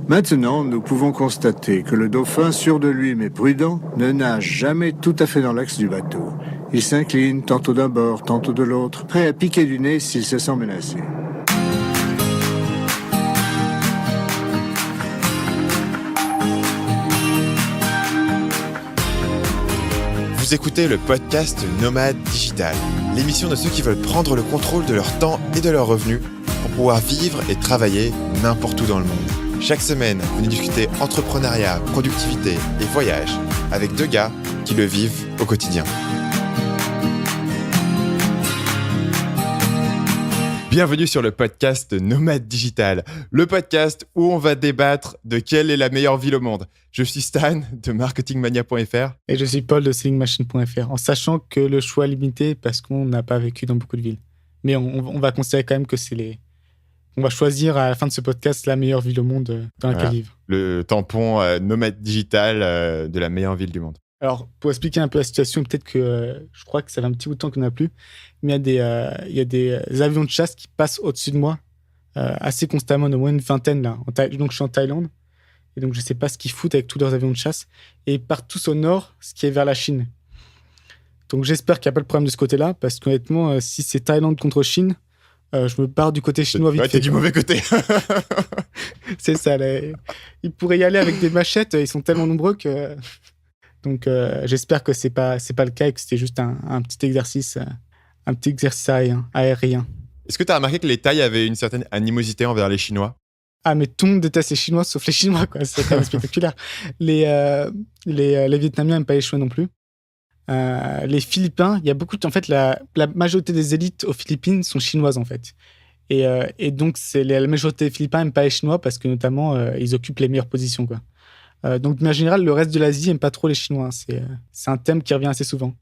Maintenant, nous pouvons constater que le dauphin, sûr de lui mais prudent, ne nage jamais tout à fait dans l'axe du bateau. Il s'incline tantôt d'un bord, tantôt de l'autre, prêt à piquer du nez s'il se sent menacé. Vous écoutez le podcast Nomade Digital, l'émission de ceux qui veulent prendre le contrôle de leur temps et de leurs revenus pour pouvoir vivre et travailler n'importe où dans le monde. Chaque semaine, venez discuter entrepreneuriat, productivité et voyage avec deux gars qui le vivent au quotidien. Bienvenue sur le podcast Nomade Digital, le podcast où on va débattre de quelle est la meilleure ville au monde. Je suis Stan de marketingmania.fr. Et je suis Paul de sellingmachine.fr, en sachant que le choix est limité parce qu'on n'a pas vécu dans beaucoup de villes. Mais on va considérer quand même que on va choisir à la fin de ce podcast la meilleure ville au monde dans laquelle vivre. Le tampon Nomade Digital de la meilleure ville du monde. Alors, pour expliquer un peu la situation, peut-être que je crois que ça fait un petit bout de temps qu'on n'a plus, mais il y a des avions de chasse qui passent au-dessus de moi assez constamment, au moins une vingtaine là. Donc, je suis en Thaïlande, et donc je ne sais pas ce qu'ils foutent avec tous leurs avions de chasse, et ils partent tous au nord, ce qui est vers la Chine. Donc, j'espère qu'il n'y a pas de problème de ce côté-là, parce qu'honnêtement, si c'est Thaïlande contre Chine, je me barre du côté chinois vite fait. T'es du mauvais côté. C'est ça. Ils pourraient y aller avec des machettes, ils sont tellement nombreux que... Donc, j'espère que c'est pas le cas et que c'était juste un petit exercice aérien. Est-ce que tu as remarqué que les Thaïs avaient une certaine animosité envers les Chinois ? Ah, mais tout le monde déteste les Chinois, sauf les Chinois, quoi. C'est quand même spectaculaire. Les Vietnamiens n'aiment pas les Chinois non plus. Les Philippins, il y a beaucoup en fait, la majorité des élites aux Philippines sont chinoises, en fait. Et donc, la majorité des Philippins n'aiment pas les Chinois parce que, notamment, ils occupent les meilleures positions, quoi. Donc, de manière générale, le reste de l'Asie n'aime pas trop les Chinois. C'est un thème qui revient assez souvent.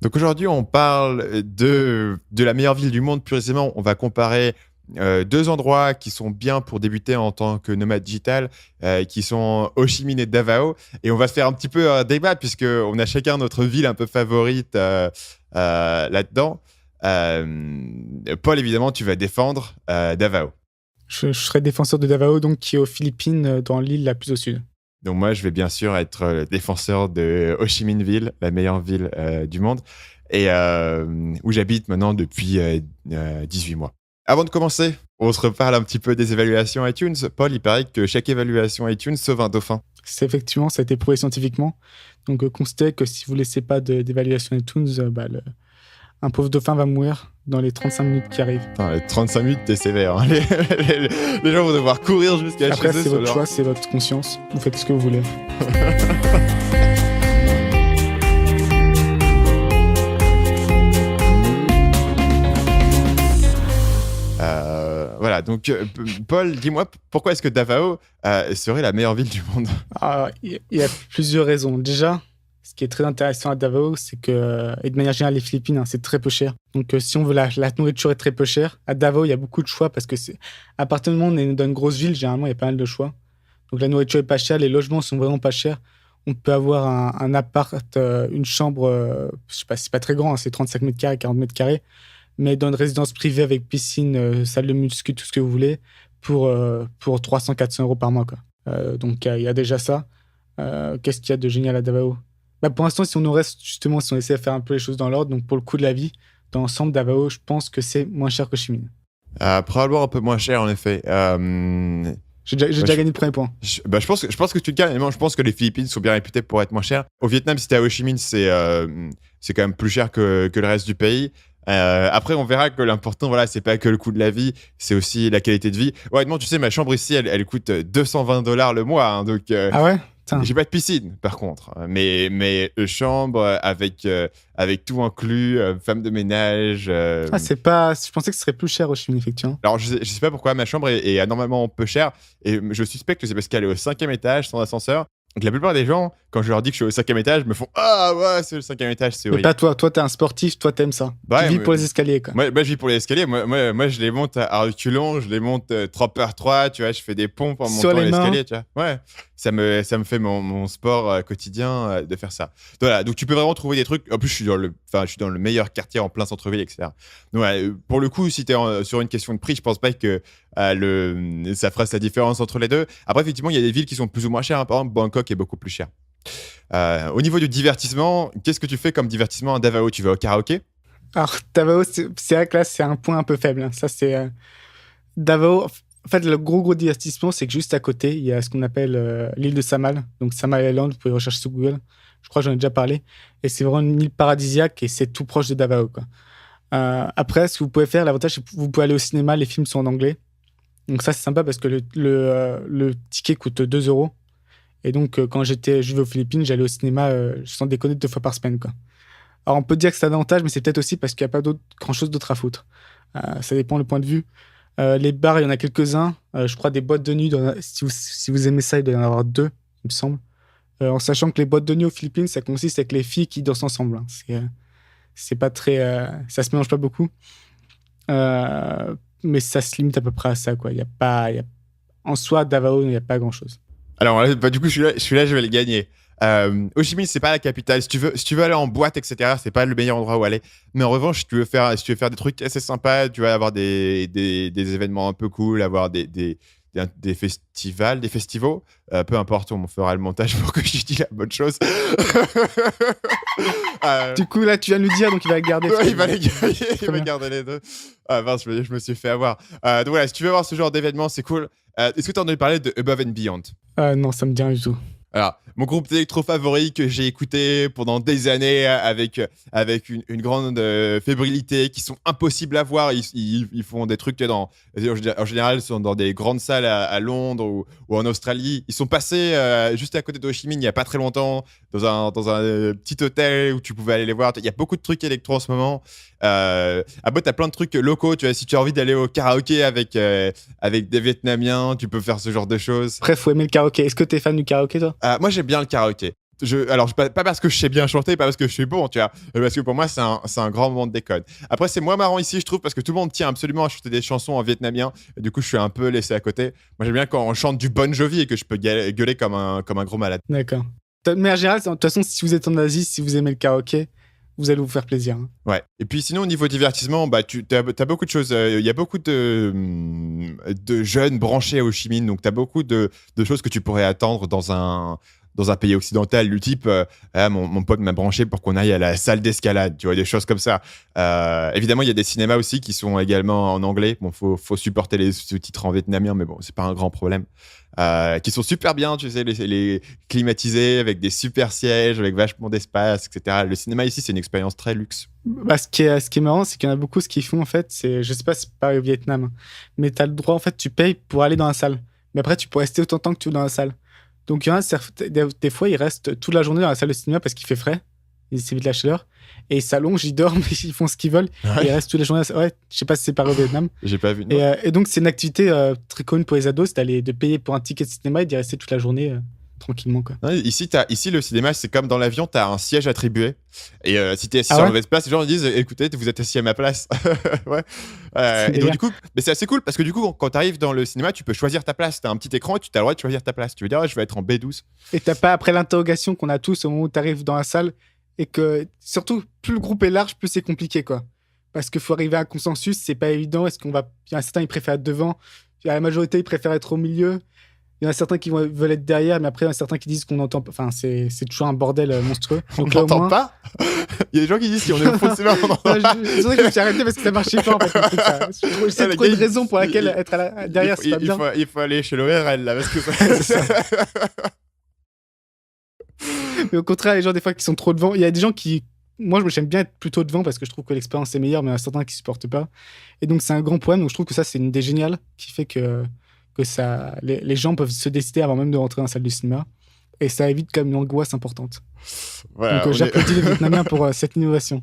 Donc aujourd'hui, on parle de la meilleure ville du monde. Plus précisément, on va comparer deux endroits qui sont bien pour débuter en tant que nomade digital, qui sont Ho Chi Minh et Davao. Et on va se faire un petit peu un débat puisqu'on a chacun notre ville un peu favorite là-dedans. Paul, évidemment, tu vas défendre Davao. Je serai défenseur de Davao, donc, qui est aux Philippines, dans l'île la plus au sud. Donc moi, je vais bien sûr être le défenseur de Ho Chi Minh Ville, la meilleure ville du monde, et où j'habite maintenant depuis 18 mois. Avant de commencer, on se reparle un petit peu des évaluations iTunes. Paul, il paraît que chaque évaluation iTunes sauve un dauphin. C'est effectivement, ça a été prouvé scientifiquement. Donc constatez que si vous ne laissez pas d'évaluation iTunes, un pauvre dauphin va mourir dans les 35 minutes qui arrivent. Enfin, les 35 minutes, t'es sévère. Hein. Les gens vont devoir courir jusqu'à chez eux. Après, c'est votre choix, c'est votre conscience. Vous faites ce que vous voulez. Voilà, donc Paul, dis-moi, pourquoi est-ce que Davao serait la meilleure ville du monde ? Il y a plusieurs raisons. Déjà, ce qui est très intéressant à Davao, c'est que, et de manière générale, les Philippines, c'est très peu cher. Donc, si on veut la nourriture est très peu chère. À Davao, il y a beaucoup de choix parce que à partir du moment où on est dans une grosse ville, généralement, il y a pas mal de choix. Donc, la nourriture est pas chère, les logements sont vraiment pas chers. On peut avoir un appart, une chambre, je sais pas, c'est pas très grand, c'est 35 mètres carrés, 40 mètres carrés, mais dans une résidence privée avec piscine, salle de muscu, tout ce que vous voulez, pour 300-400 euros par mois, quoi. Donc, il y a déjà ça. Qu'est-ce qu'il y a de génial à Davao ? Pour l'instant, si on essaie de faire un peu les choses dans l'ordre, donc pour le coût de la vie, dans l'ensemble, Davao, je pense que c'est moins cher que Ho Chi Minh. Probablement un peu moins cher, en effet. J'ai déjà gagné le premier point. Je pense que tu le gagnes. Je pense que les Philippines sont bien réputées pour être moins chères. Au Vietnam, si t'es à Ho Chi Minh, c'est quand même plus cher que le reste du pays. Après, on verra que l'important, voilà, c'est pas que le coût de la vie, c'est aussi la qualité de vie. Honnêtement, tu sais, ma chambre ici, elle coûte $220 le mois. Hein, donc, ah ouais ? J'ai pas de piscine, par contre, mais chambre avec tout inclus, femme de ménage. Je pensais que ce serait plus cher au Chi Minh, effectivement. Alors, je sais pas pourquoi ma chambre est anormalement peu chère, et je suspecte que c'est parce qu'elle est au 5e étage, sans ascenseur. Donc, la plupart des gens, quand je leur dis que je suis au 5e étage, me font « Ah ouais, c'est le 5e étage, c'est horrible. » Mais pas toi, t'es un sportif, toi, t'aimes ça. Tu vis pour les escaliers, quoi. Moi, je vis pour les escaliers. Moi, je les monte à reculons, je les monte 3 par 3, tu vois, je fais des pompes en montant l'escalier, tu vois. Ouais. ça me fait mon sport quotidien de faire ça. Voilà, donc tu peux vraiment trouver des trucs. En plus, je suis dans le meilleur quartier en plein centre-ville, etc. Donc, voilà, pour le coup, si tu es sur une question de prix, je pense pas que ça fasse la différence entre les deux. Après, effectivement, il y a des villes qui sont plus ou moins chères. Hein. Par exemple, Bangkok est beaucoup plus cher. Au niveau du divertissement, qu'est-ce que tu fais comme divertissement à Davao? Tu vas au karaoké? Alors, Davao, c'est vrai que là, c'est un point un peu faible. Hein. Ça, c'est Davao. En fait, le gros divertissement, c'est que juste à côté, il y a ce qu'on appelle l'île de Samal. Donc, Samal Island, vous pouvez rechercher sur Google. Je crois que j'en ai déjà parlé. Et c'est vraiment une île paradisiaque et c'est tout proche de Davao, quoi. Après, ce que vous pouvez faire, l'avantage, c'est que vous pouvez aller au cinéma. Les films sont en anglais. Donc, ça, c'est sympa parce que le ticket coûte 2 euros. Et donc, quand je vivais aux Philippines, j'allais au cinéma, sans déconner, 2 fois par semaine, quoi. Alors, on peut dire que c'est un avantage, mais c'est peut-être aussi parce qu'il n'y a pas grand-chose d'autre à foutre. Ça dépend le point de vue. Les bars, il y en a quelques-uns. Je crois des boîtes de nuit, si vous aimez ça, il doit y en avoir 2, il me semble. En sachant que les boîtes de nuit aux Philippines, ça consiste avec les filles qui dansent ensemble. Hein. C'est pas très... ça se mélange pas beaucoup. Mais ça se limite à peu près à ça, quoi. En soi, Davao, il n'y a pas grand-chose. Alors, du coup, je suis là, je vais le gagner. Ho Chi Minh, c'est pas la capitale. Si tu veux aller en boîte, etc., c'est pas le meilleur endroit où aller. Mais en revanche, si tu veux faire des trucs assez sympas, tu vas avoir des événements un peu cool, avoir des festivals, des festivals. Peu importe, on fera le montage pour que je dise la bonne chose. Du coup, là, tu viens de nous dire, donc il va garder. Ouais, il va garder les deux. Ah mince, je me suis fait avoir. Donc voilà, si tu veux voir ce genre d'événement, c'est cool. Est-ce que tu as entendu parler de Above and Beyond? Non, ça me dit rien du tout. Alors, mon groupe d'électro favori que j'ai écouté pendant des années avec une grande fébrilité, qui sont impossibles à voir. Ils font des trucs en général, ils sont dans des grandes salles à Londres ou en Australie. Ils sont passés juste à côté de Ho Chi Minh il n'y a pas très longtemps, dans un petit hôtel où tu pouvais aller les voir. Il y a beaucoup de trucs électro en ce moment. Après, tu as plein de trucs locaux. Tu vois, si tu as envie d'aller au karaoké avec des Vietnamiens, tu peux faire ce genre de choses. Après, faut aimer le karaoké. Est-ce que tu es fan du karaoké, toi? Moi, j'aime bien le karaoké. Alors, pas parce que je sais bien chanter, pas parce que je suis bon, tu vois, parce que pour moi, c'est un grand moment de déconne. Après, c'est moins marrant ici, je trouve, parce que tout le monde tient absolument à chanter des chansons en vietnamien. Et du coup, je suis un peu laissé à côté. Moi, j'aime bien quand on chante du Bon Jovi et que je peux gueuler comme un gros malade. D'accord. Mais en général, de toute façon, si vous êtes en Asie, si vous aimez le karaoké, vous allez vous faire plaisir. Hein. Ouais. Et puis sinon, au niveau divertissement, tu as beaucoup de choses. Il y a beaucoup de jeunes branchés à Ho Chi Minh, donc tu as beaucoup de choses que tu pourrais attendre dans un pays occidental, du type mon pote m'a branché pour qu'on aille à la salle d'escalade, tu vois, des choses comme ça. Évidemment, il y a des cinémas aussi qui sont également en anglais. Bon, faut supporter les sous-titres en vietnamien, mais bon, c'est pas un grand problème. Qui sont super bien, tu sais, les climatisés, avec des super sièges, avec vachement d'espace, etc. Le cinéma ici, c'est une expérience très luxe. Bah, ce qui est marrant, c'est qu'il y en a beaucoup, ce qu'ils font, en fait, je sais pas si c'est pareil au Vietnam, mais tu as le droit, en fait, tu payes pour aller dans la salle. Mais après, tu peux rester autant de temps que tu veux dans la salle. Donc, il y en a, des fois, ils restent toute la journée dans la salle de cinéma parce qu'il fait frais, ils évitent la chaleur, et ils s'allongent, ils dorment, ils font ce qu'ils veulent, et ils restent toute la journée. Ouais, je sais pas si c'est pareil au Vietnam. J'ai pas vu. Et donc, c'est une activité très connue pour les ados, c'est de payer pour un ticket de cinéma et d'y rester toute la journée tranquillement, quoi. Non, ici, le cinéma, c'est comme dans l'avion, tu as un siège attribué. Et si tu es assis sur la mauvaise place, les gens disent écoutez, vous êtes assis à ma place. Ouais. Et donc, du coup, mais c'est assez cool parce que du coup, quand tu arrives dans le cinéma, tu peux choisir ta place. Tu as un petit écran et tu as le droit de choisir ta place. Tu veux dire, je vais être en B12. Et t'as pas, après l'interrogation qu'on a tous au moment où tu arrives dans la salle, et que surtout, plus le groupe est large, plus c'est compliqué, quoi. Parce qu'il faut arriver à un consensus, c'est pas évident. Il y en a certains, ils préfèrent être devant. La majorité, ils préfèrent être au milieu. Il y en a certains qui veulent être derrière, mais après, il y en a certains qui disent qu'on entend pas. Enfin, c'est toujours un bordel monstrueux. Donc, on n'entend pas. Il y a des gens qui disent si on est au fond, c'est bon. C'est vrai que je me suis arrêté parce que ça marchait pas, en fait. J'essaie de trouver une raison pour laquelle être derrière, c'est pas bien. Il faut aller chez l'ORL, là, parce que Mais au contraire, les gens, des fois, qui sont trop devant, il y a des gens qui. Moi, j'aime bien être plutôt devant parce que je trouve que l'expérience est meilleure, mais il y en a certains qui supportent pas. Et donc, c'est un grand problème. Donc, je trouve que ça, c'est une idée géniale qui fait que les gens peuvent se décider avant même de rentrer dans la salle de cinéma. Et ça évite quand même une angoisse importante. Voilà, donc, j'applaudis les Vietnamiens pour cette innovation.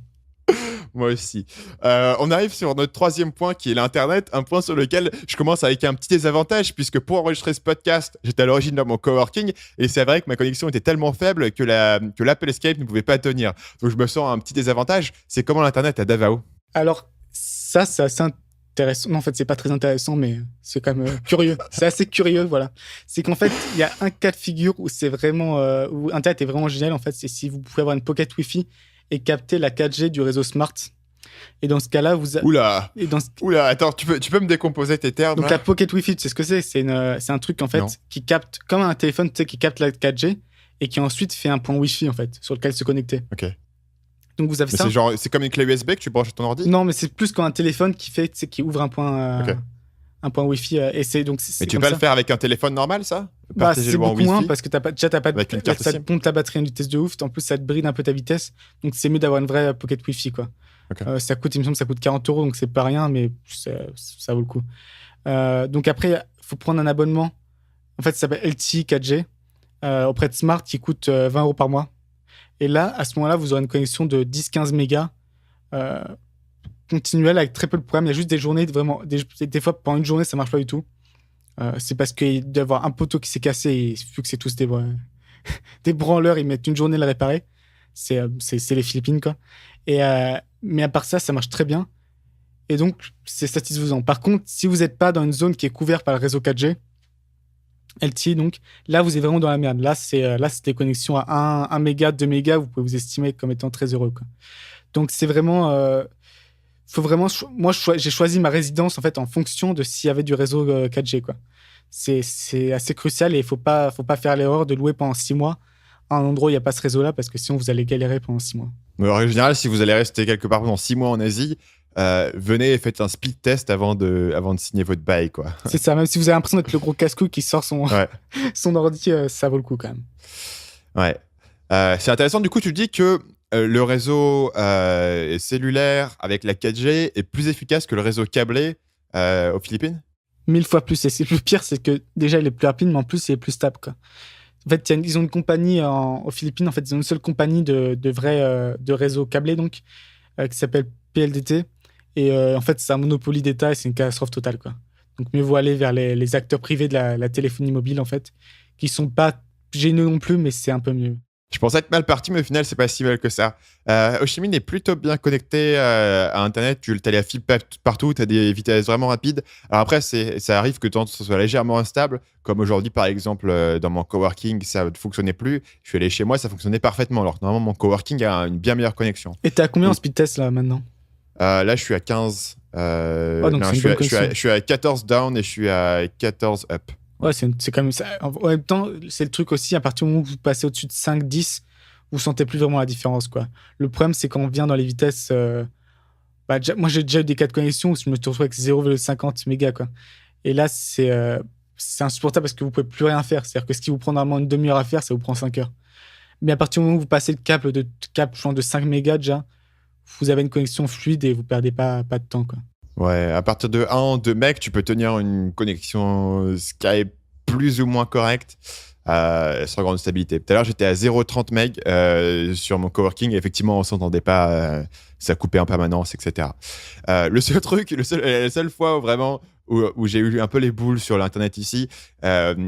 Moi aussi. On arrive sur notre troisième point qui est l'Internet, un point sur lequel je commence avec un petit désavantage puisque pour enregistrer ce podcast, j'étais à l'origine dans mon coworking et c'est vrai que ma connexion était tellement faible que l'Apple Escape ne pouvait pas tenir. Donc je me sens un petit désavantage. C'est comment l'Internet à Davao? Alors, ça, c'est assez intéressant. Non, en fait, c'est pas très intéressant, mais c'est quand même curieux. C'est assez curieux, voilà. C'est qu'en fait, il y a un cas de figure où c'est vraiment, où Internet est vraiment génial. En fait, c'est si vous pouvez avoir une pocket Wi-Fi et capter la 4G du réseau Smart. Et dans ce cas-là, Oula, attends, tu peux me décomposer tes termes. Donc là la pocket Wi-Fi, tu sais ce que c'est? C'est un truc en fait Non. qui capte comme un téléphone, tu sais, qui capte la 4G et qui ensuite fait un point Wi-Fi en fait sur lequel se connecter. Ok. Donc vous avez Mais ça. c'est comme une clé USB que tu branches à ton ordi. Non, mais c'est plus comme un téléphone qui fait, tu sais, qui ouvre un point, Ok. un point Wi-Fi. Et c'est donc c'est Mais tu comme peux ça. le faire avec un téléphone normal, ça? Bah, Partager c'est le beaucoup Wi-Fi moins parce que t'as pas avec une carte ça te SIM. pompe ta batterie à une vitesse de ouf. En plus, ça te bride un peu ta vitesse. Donc c'est mieux d'avoir une vraie pocket Wi-Fi quoi. Ok. Ça coûte, il me semble, que ça coûte 40 €, donc c'est pas rien, mais ça vaut le coup. Donc après, il faut prendre un abonnement. En fait, ça s'appelle LTE 4G auprès de Smart qui coûte 20 € par mois. Et là, à ce moment-là, vous aurez une connexion de 10-15 mégas continuelle avec très peu de problèmes. Il y a juste des journées, vraiment, des fois, pendant une journée, ça marche pas du tout. C'est parce qu'il doit y avoir un poteau qui s'est cassé et vu que c'est tous des branleurs, ils mettent une journée à le réparer. C'est les Philippines, quoi. Mais à part ça, ça marche très bien. Et donc, c'est satisfaisant. Par contre, si vous n'êtes pas dans une zone qui est couverte par le réseau 4G, LTE, donc, là, vous êtes vraiment dans la merde. Là, c'est des connexions à 1 méga, 2 mégas, vous pouvez vous estimer comme étant très heureux, quoi. Donc, c'est vraiment... faut vraiment... Moi, j'ai choisi ma résidence, en fait, en fonction de s'il y avait du réseau 4G, quoi. C'est assez crucial et il faut pas faire l'erreur de louer pendant 6 mois à un endroit où il n'y a pas ce réseau-là parce que sinon, vous allez galérer pendant 6 mois. Mais en règle générale, si vous allez rester quelque part pendant 6 mois en Asie, venez et faites un speed test avant de signer votre bail, quoi. C'est ça, même si vous avez l'impression d'être le gros casse-cou qui sort son ordi, ça vaut le coup quand même. Ouais. C'est intéressant, du coup, tu dis que le réseau cellulaire avec la 4G est plus efficace que le réseau câblé aux Philippines? 1000 fois plus. Et le pire, c'est que déjà, il est plus rapide, mais en plus, il est plus stable, quoi. En fait, ils ont une compagnie aux Philippines. En fait, ils ont une seule compagnie de réseau câblé, donc, qui s'appelle PLDT. Et en fait, c'est un monopoly d'État et c'est une catastrophe totale, quoi. Donc, mieux vaut aller vers les acteurs privés de la téléphonie mobile, en fait, qui sont pas géniaux non plus, mais c'est un peu mieux. Je pensais être mal parti, mais au final, c'est pas si mal que ça. Ho Chi Minh est plutôt bien connecté à Internet. Tu as la fibre partout, tu as des vitesses vraiment rapides. Alors après, ça arrive que ce soit légèrement instable. Comme aujourd'hui, par exemple, dans mon coworking, ça ne fonctionnait plus. Je suis allé chez moi, ça fonctionnait parfaitement. Alors que normalement, mon coworking a une bien meilleure connexion. Et t'es à combien en speed test là maintenant? Là, je suis à 15. Donc c'est une bonne connexion. Je suis à 14 down et je suis à 14 up. Ouais, c'est quand même ça. En même temps, c'est le truc aussi, à partir du moment où vous passez au-dessus de 5, 10, vous sentez plus vraiment la différence, quoi. Le problème, c'est quand on vient dans les vitesses. Moi, j'ai déjà eu des cas de connexion où je me suis retrouvé avec 0,50 mégas, quoi. Et là, c'est insupportable parce que vous pouvez plus rien faire. C'est-à-dire que ce qui vous prend normalement une demi-heure à faire, ça vous prend 5 heures. Mais à partir du moment où vous passez le cap de 5 mégas déjà, vous avez une connexion fluide et vous perdez pas de temps, quoi. Ouais, à partir de 1 2 mecs, tu peux tenir une connexion Skype plus ou moins correcte sans grande stabilité. Tout à l'heure, j'étais à 0,30 MB sur mon coworking et effectivement, on s'entendait pas, ça coupait en permanence, etc. Le seul truc, la seule fois où j'ai eu un peu les boules sur l'internet ici,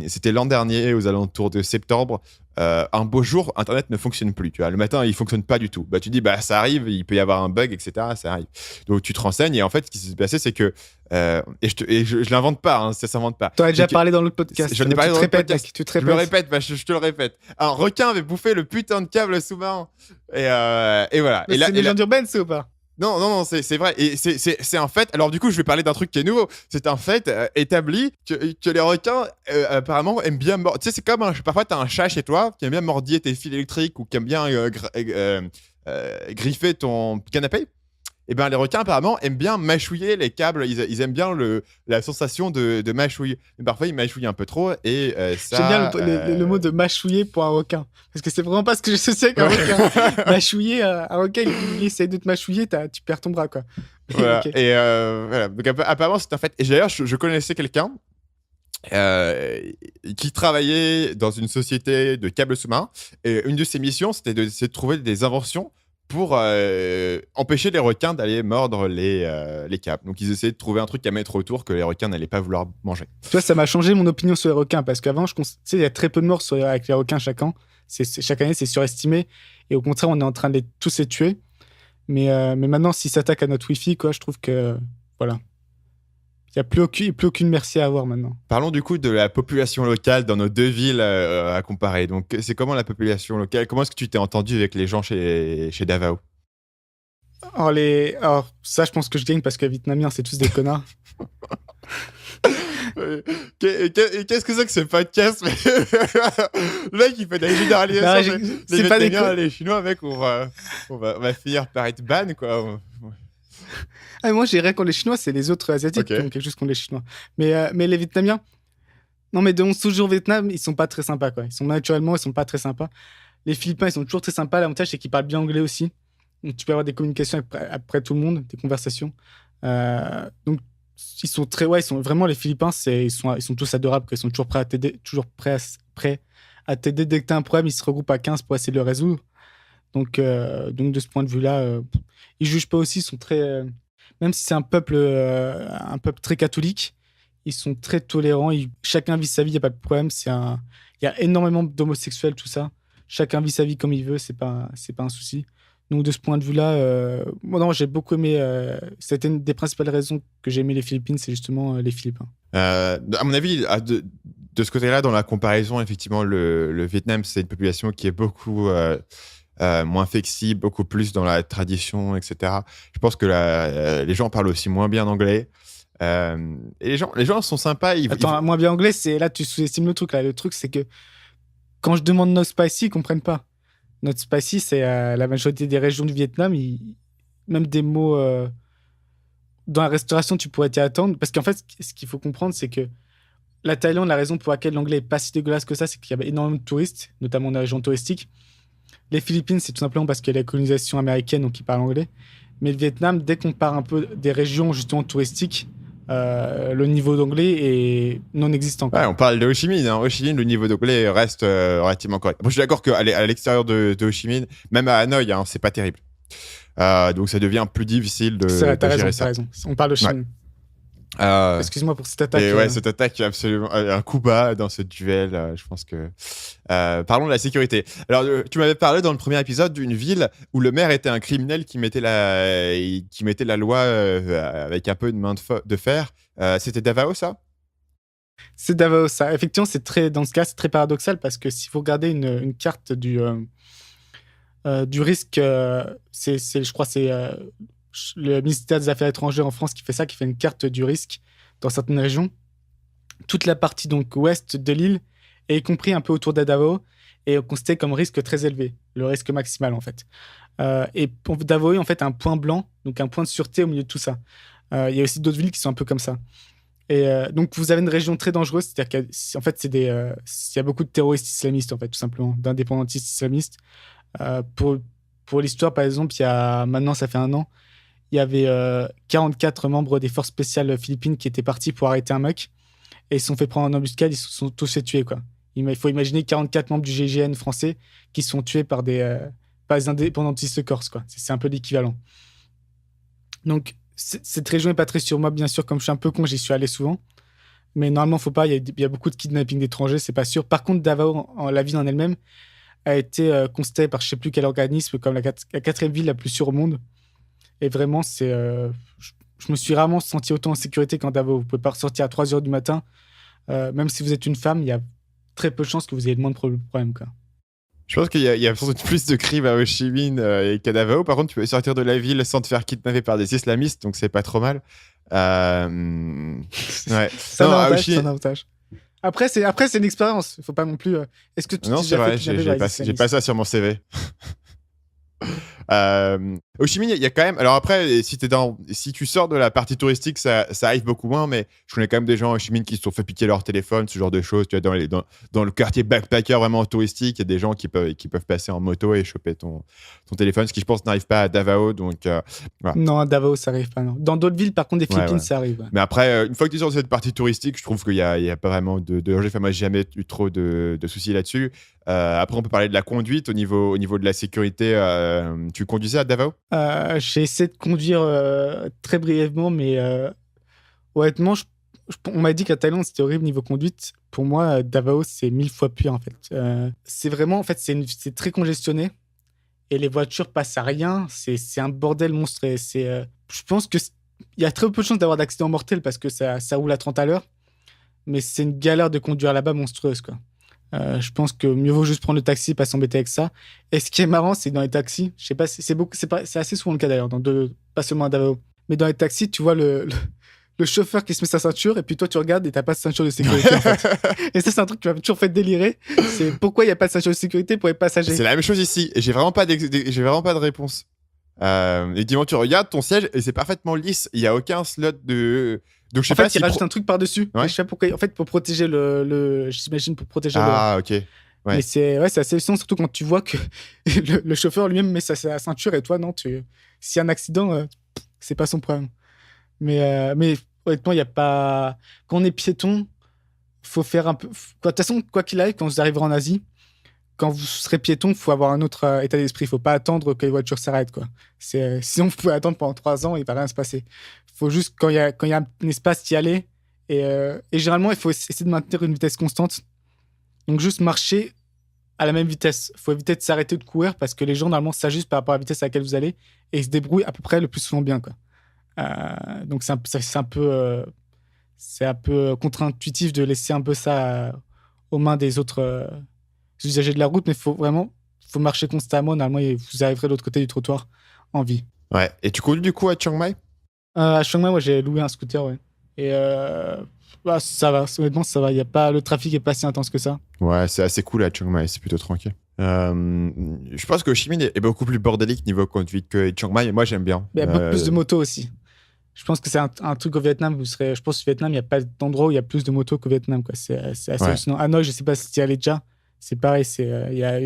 c'était l'an dernier, aux alentours de septembre. Un beau jour, Internet ne fonctionne plus. Tu vois, le matin, il fonctionne pas du tout. Bah, tu dis, ça arrive, il peut y avoir un bug, etc. Ça arrive. Donc, tu te renseignes et en fait, ce qui s'est passé, c'est que je l'invente pas, hein, ça s'invente pas. T'en as déjà parlé dans l'autre podcast. J'en ai parlé dans le podcast. Tu te répètes. Je me répète, je te le répète. Un requin avait bouffé le putain de câble sous-marin. Et voilà. Mais c'est une légende urbaine, c'est ou pas? Non, c'est vrai. Et c'est un fait. Alors, du coup, je vais parler d'un truc qui est nouveau. C'est un fait établi que les requins, apparemment, aiment bien mordre. Tu sais, c'est comme parfois, t'as un chat chez toi qui aime bien mordiller tes fils électriques ou qui aime bien griffer ton canapé. Et bien, les requins, apparemment, aiment bien mâchouiller les câbles. Ils aiment bien la sensation de mâchouille. Mais parfois, ils mâchouillent un peu trop et ça... J'aime bien le mot de mâchouiller pour un requin. Parce que c'est vraiment pas ce que je sais qu'un requin. Mâchouiller, un requin, il essaie de te mâchouiller, tu perds ton bras, quoi. Voilà. Okay. Et voilà. Donc, apparemment, c'est un fait. Et d'ailleurs, je connaissais quelqu'un qui travaillait dans une société de câbles sous-marins. Et une de ses missions, c'était de trouver des inventions pour empêcher les requins d'aller mordre les câbles. Donc, ils essayaient de trouver un truc à mettre autour que les requins n'allaient pas vouloir manger. Tu vois, ça m'a changé mon opinion sur les requins parce qu'avant, tu sais, il y a très peu de morts avec les requins chaque an. Chaque année, c'est surestimé. Et au contraire, on est en train de tous les tuer. Mais maintenant, s'ils s'attaquent à notre Wi-Fi, quoi, je trouve que... Voilà. Il n'y a plus aucune merci à avoir maintenant. Parlons du coup de la population locale dans nos deux villes à comparer. Donc, c'est comment la population locale? Comment est-ce que tu t'es entendu avec les gens chez Davao? Alors, ça, je pense que je gagne parce que les Vietnamiens, c'est tous des connards. Qu'est-ce que c'est que ce podcast? Le mec, il fait de la généralisation. Les C'est pas des Vietnamiens, les Chinois, mec, on va finir par être ban, quoi. Moi, je dirais quand les Chinois, c'est les autres Asiatiques qui ont quelque chose contre les Chinois. Mais les Vietnamiens, non, mais de 11 jours Vietnam, ils sont pas très sympas, quoi. Ils sont pas très sympas. Les Philippins, ils sont toujours très sympas. L'avantage, c'est qu'ils parlent bien anglais aussi. Donc, tu peux avoir des communications après tout le monde, des conversations. Donc, ils sont vraiment, les Philippins, ils sont tous adorables, quoi. Ils sont toujours prêts à t'aider, prêts à t'aider dès que tu as un problème. Ils se regroupent à 15 pour essayer de le résoudre. Donc de ce point de vue-là, ils jugent pas aussi. Ils sont très, même si c'est un peuple très catholique, ils sont très tolérants. Chacun vit sa vie, il y a pas de problème. Il y a énormément d'homosexuels, tout ça. Chacun vit sa vie comme il veut, c'est pas un souci. Donc de ce point de vue-là, moi non, j'ai beaucoup aimé. C'était une des principales raisons que j'ai aimé les Philippines, c'est justement les Philippins. À mon avis, de ce côté-là, dans la comparaison, effectivement, le Vietnam, c'est une population qui est beaucoup moins flexible, beaucoup plus dans la tradition, etc. Je pense que les gens parlent aussi moins bien anglais. Et les gens sont sympas. Moins bien anglais, c'est là, tu sous-estimes le truc. Là. Le truc, c'est que quand je demande no spicy, ils comprennent pas. Not spicy, c'est la majorité des régions du Vietnam. Même des mots dans la restauration, tu pourrais t'y attendre. Parce qu'en fait, ce qu'il faut comprendre, c'est que la Thaïlande, la raison pour laquelle l'anglais est pas si dégueulasse que ça, c'est qu'il y avait énormément de touristes, notamment dans les régions touristiques. Les Philippines, c'est tout simplement parce qu'il y a la colonisation américaine, donc ils parlent anglais. Mais le Vietnam, dès qu'on part un peu des régions justement touristiques, le niveau d'anglais est non existant. Ouais, on parle de Ho Chi Minh. Ho Chi Minh, le niveau d'anglais reste relativement correct. Moi, je suis d'accord qu'à l'extérieur de Ho Chi Minh, même à Hanoï, c'est pas terrible. Donc ça devient plus difficile de gérer ça. T'as raison. On parle de Ho Chi Minh. Excuse-moi pour cette attaque. Cette attaque est absolument un coup bas dans ce duel. Je pense que. Parlons de la sécurité. Alors, tu m'avais parlé dans le premier épisode d'une ville où le maire était un criminel qui mettait la loi avec un peu de main de fer. C'était Davao, ça? C'est Davao, ça. Effectivement, dans ce cas, c'est très paradoxal parce que si vous regardez une carte du risque, je crois, c'est le ministère des Affaires étrangères en France qui fait une carte du risque dans certaines régions. Toute la partie donc ouest de l'île, et y compris un peu autour de Davao, est considérée comme risque très élevé, le risque maximal en fait. Et Davao est en fait un point blanc, donc un point de sûreté au milieu de tout ça. Il y a aussi d'autres villes qui sont un peu comme ça. Et donc vous avez une région très dangereuse, c'est-à-dire qu'en fait il y a beaucoup de terroristes islamistes en fait, tout simplement, d'indépendantistes islamistes. Pour l'histoire, par exemple, maintenant ça fait 1 an, il y avait 44 membres des forces spéciales philippines qui étaient partis pour arrêter un mec et ils se sont fait prendre en embuscade, ils se sont tous fait tuer, quoi. Il faut imaginer 44 membres du GIGN français qui sont tués par des indépendantistes corses, quoi. C'est un peu l'équivalent. Donc, cette région n'est pas très sûre. Moi, bien sûr, comme je suis un peu con, j'y suis allé souvent. Mais normalement, faut pas. Il y a beaucoup de kidnapping d'étrangers, c'est pas sûr. Par contre, Davao, la ville en elle-même, a été considérée par je sais plus quel organisme comme la 4e ville la plus sûre au monde. Et vraiment, je me suis rarement senti autant en sécurité qu'en Davao. Vous pouvez pas ressortir à 3h du matin. Même si vous êtes une femme, il y a très peu de chances que vous ayez moins de problèmes, quoi. Je pense qu'il y a plus de crimes à Ho Chi Minh qu'à Davao. Par contre, tu peux sortir de la ville sans te faire kidnapper par des islamistes, donc c'est pas trop mal. Ouais. C'est un avantage. Après, c'est une expérience. Il faut pas non plus. Est-ce que tu Non, c'est vrai, j'ai pas ça sur mon CV. Ho Chi Minh, il y a quand même. Alors après, si tu sors de la partie touristique, ça arrive beaucoup moins, mais je connais quand même des gens à Ho Chi Minh qui se sont fait piquer leur téléphone, ce genre de choses. Tu vois, dans le quartier backpacker vraiment touristique, il y a des gens qui peuvent passer en moto et choper ton téléphone, ce qui je pense n'arrive pas à Davao. Donc, voilà. Non, à Davao, ça arrive pas. Non. Dans d'autres villes, par contre, des Philippines, ça arrive. Ouais. Mais après, une fois que tu sors de cette partie touristique, je trouve qu'il y a pas vraiment de danger. Enfin, moi, j'ai jamais eu trop de soucis là-dessus. Après, on peut parler de la conduite au niveau de la sécurité. Tu conduisais à Davao? J'ai essayé de conduire très brièvement, mais honnêtement, on m'a dit que la Thaïlande c'était horrible niveau conduite. Pour moi, Davao c'est 1000 fois pire en fait. C'est vraiment, en fait, c'est très congestionné et les voitures passent à rien. C'est un bordel monstre. Je pense que il y a très peu de chances d'avoir d'accidents mortels parce que ça roule à 30 à l'heure. Mais c'est une galère de conduire là-bas monstrueuse, quoi. Je pense que mieux vaut juste prendre le taxi et pas s'embêter avec ça. Et ce qui est marrant, c'est que dans les taxis, je sais pas, c'est assez souvent le cas d'ailleurs, pas seulement à Davao, mais dans les taxis, tu vois le chauffeur qui se met sa ceinture et puis toi tu regardes et t'as pas de ceinture de sécurité en fait. Et ça c'est un truc qui m'a toujours fait délirer. C'est pourquoi il y a pas de ceinture de sécurité pour les passagers. C'est la même chose ici. Et j'ai vraiment pas de réponse. Évidemment, tu regardes ton siège et c'est parfaitement lisse. Il y a aucun slot de. Donc je sais En fait, pas si il rajoute un truc par-dessus. Ouais. Je sais pas pourquoi. En fait, pour protéger j'imagine pour protéger Ah, ok. Ouais. Mais c'est assez hallucinant, surtout quand tu vois que le chauffeur lui-même met sa ceinture et toi, non, s'il y a un accident, c'est pas son problème. Mais honnêtement, il n'y a pas. Quand on est piéton, faut faire un peu. De toute façon, quoi qu'il arrive, quand vous arriverez en Asie, quand vous serez piéton, il faut avoir un autre état d'esprit. Il ne faut pas attendre que les voitures s'arrêtent, quoi. Sinon, vous pouvez attendre pendant 3 ans, il ne va rien se passer. Il faut juste, quand il y a un espace, y aller. Et généralement, il faut essayer de maintenir une vitesse constante. Donc, juste marcher à la même vitesse. Il faut éviter de s'arrêter ou de courir parce que les gens, normalement, s'ajustent par rapport à la vitesse à laquelle vous allez et ils se débrouillent à peu près le plus souvent bien, quoi. Donc, c'est un peu contre-intuitif de laisser un peu ça aux mains des autres usagers de la route, mais faut marcher constamment. Normalement, et vous arriverez de l'autre côté du trottoir en vie. Ouais. Et tu conduis du coup à Chiang Mai? À Chiang Mai, moi, j'ai loué un scooter, ouais. Et ça va, honnêtement, ça va. Le trafic est pas si intense que ça. Ouais, c'est assez cool à Chiang Mai, c'est plutôt tranquille. Je pense que Ho Chi Minh est beaucoup plus bordélique niveau conduite que Chiang Mai, mais moi j'aime bien. Il y a beaucoup plus de motos aussi. Je pense que c'est un truc au Vietnam. Je pense qu'au Vietnam, il n'y a pas d'endroit où il y a plus de motos qu'au Vietnam, quoi. C'est assez hallucinant. Hanoï, je ne sais pas si tu y allais déjà. C'est pareil, il y a